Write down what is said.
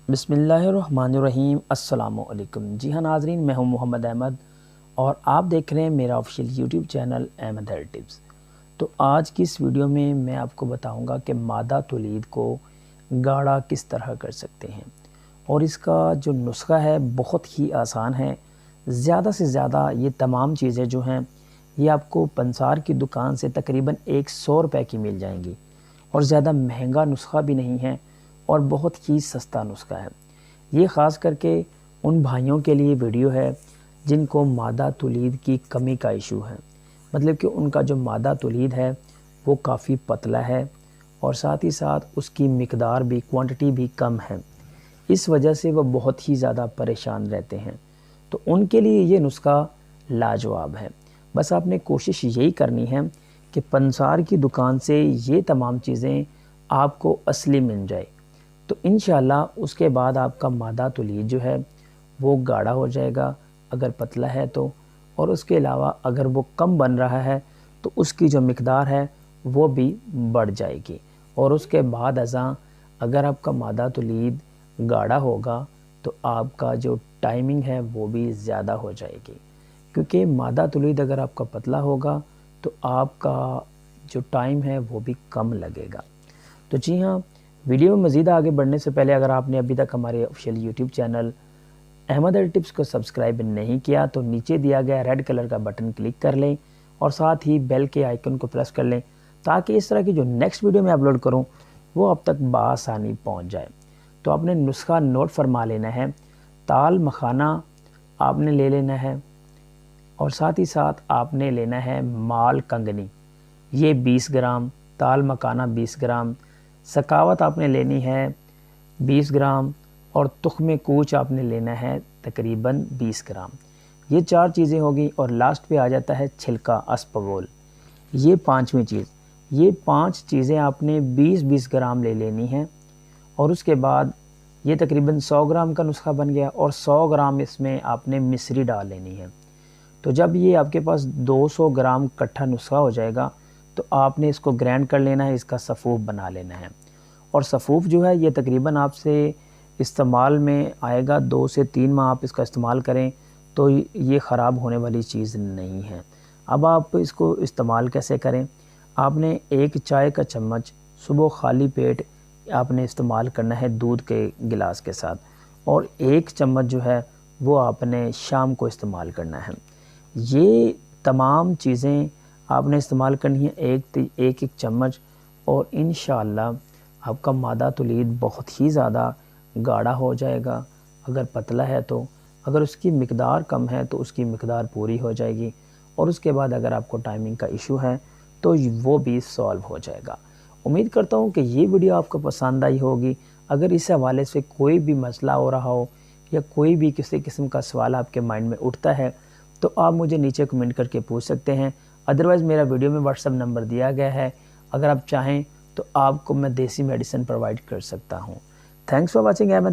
बिस्मिल्लाहिर्रहमानिर्रहीम अस्सलामुअलैकुम। जी हाँ नाज़रीन, मैं हूँ मोहम्मद अहमद और आप देख रहे हैं मेरा official YouTube channel Ahmad health tips. तो आज की इस वीडियो में मैं आपको बताऊंगा कि मादा तौलीद को गाढ़ा किस तरह कर सकते हैं और इसका जो नुस्खा है बहुत ही आसान है। ज़्यादा से ज़्यादा ये तमाम चीज़ें जो हैं ये आपको पंसार की दुकान से तकरीबन 100 रुपए की मिल जाएंगी और ज़्यादा महंगा नुस्खा भी नहीं है और बहुत ही सस्ता नुस्खा है। ये ख़ास करके उन भाइयों के लिए वीडियो है जिनको मादा तौलीद की कमी का इशू है, मतलब कि उनका जो मादा तौलीद है वो काफ़ी पतला है और साथ ही साथ उसकी मिकदार भी क्वांटिटी भी कम है। इस वजह से वो बहुत ही ज़्यादा परेशान रहते हैं। तो उनके लिए ये नुस्खा लाजवाब है। बस आपने कोशिश यही करनी है कि पंसार की दुकान से ये तमाम चीज़ें आपको असली मिल जाए, तो इंशाल्लाह उसके बाद आपका मादा तौलीद जो है वो गाढ़ा हो जाएगा अगर पतला है तो, और उसके अलावा अगर वो कम बन रहा है तो उसकी जो मिकदार है वो भी बढ़ जाएगी। और उसके बाद अगर आपका मादा तौलीद गाढ़ा होगा तो आपका जो टाइमिंग है वो भी ज़्यादा हो जाएगी, क्योंकि मादा तौलीद अगर आपका पतला होगा तो आपका जो टाइम है वो भी कम लगेगा। तो जी हाँ, वीडियो में मज़ीद आगे बढ़ने से पहले अगर आपने अभी तक हमारे official YouTube channel Ahmad health tips को सब्सक्राइब नहीं किया तो नीचे दिया गया रेड कलर का बटन क्लिक कर लें और साथ ही बेल के आइकन को प्रेस कर लें ताकि इस तरह की जो नेक्स्ट वीडियो मैं अपलोड करूं वो अब तक बआसानी पहुंच जाए। तो आपने नुस्खा नोट फरमा लेना है। ताल मखाना आपने ले लेना है और साथ ही साथ आपने लेना है माल कंगनी, ये 20 ग्राम, ताल मखाना 20 ग्राम, सकावत आपने लेनी है 20 ग्राम और तुख्मे कूच आपने लेना है तकरीबन 20 ग्राम। ये 4 चीज़ें होगी और लास्ट पे आ जाता है छिलका अस्पगोल, ये 5वीं चीज़। ये 5 चीज़ें आपने 20-20 ग्राम ले लेनी है और उसके बाद ये तकरीबन 100 ग्राम का नुस्खा बन गया और 100 ग्राम इसमें आपने मिश्री डाल लेनी है। तो जब ये आपके पास 200 ग्राम कट्ठा नुस्खा हो जाएगा तो आपने इसको ग्राइंड कर लेना है, इसका सफ़ूफ बना लेना है। और सफ़ूफ जो है ये तकरीबन आपसे इस्तेमाल में आएगा 2 से 3 माह आप इसका इस्तेमाल करें तो ये ख़राब होने वाली चीज़ नहीं है। अब आप इसको इस्तेमाल कैसे करें, आपने 1 चाय का चम्मच सुबह खाली पेट आपने इस्तेमाल करना है दूध के गिलास के साथ, और 1 चम्मच जो है वो आपने शाम को इस्तेमाल करना है। ये तमाम चीज़ें आपने इस्तेमाल करनी है एक चम्मच, और इंशाअल्लाह आपका मादा तौलीद बहुत ही ज़्यादा गाढ़ा हो जाएगा अगर पतला है तो। अगर उसकी मिकदार कम है तो उसकी मिकदार पूरी हो जाएगी और उसके बाद अगर आपको टाइमिंग का इशू है तो वो भी सॉल्व हो जाएगा। उम्मीद करता हूँ कि ये वीडियो आपको पसंद आई होगी। अगर इस हवाले से कोई भी मसला हो रहा हो या कोई भी किसी किस्म का सवाल आपके माइंड में उठता है तो आप मुझे नीचे कमेंट करके पूछ सकते हैं। अदरवाइज़ मेरा वीडियो में व्हाट्सअप नंबर दिया गया है, अगर आप चाहें तो आपको मैं देसी मेडिसिन प्रोवाइड कर सकता हूँ। Thanks for watching Ahmad.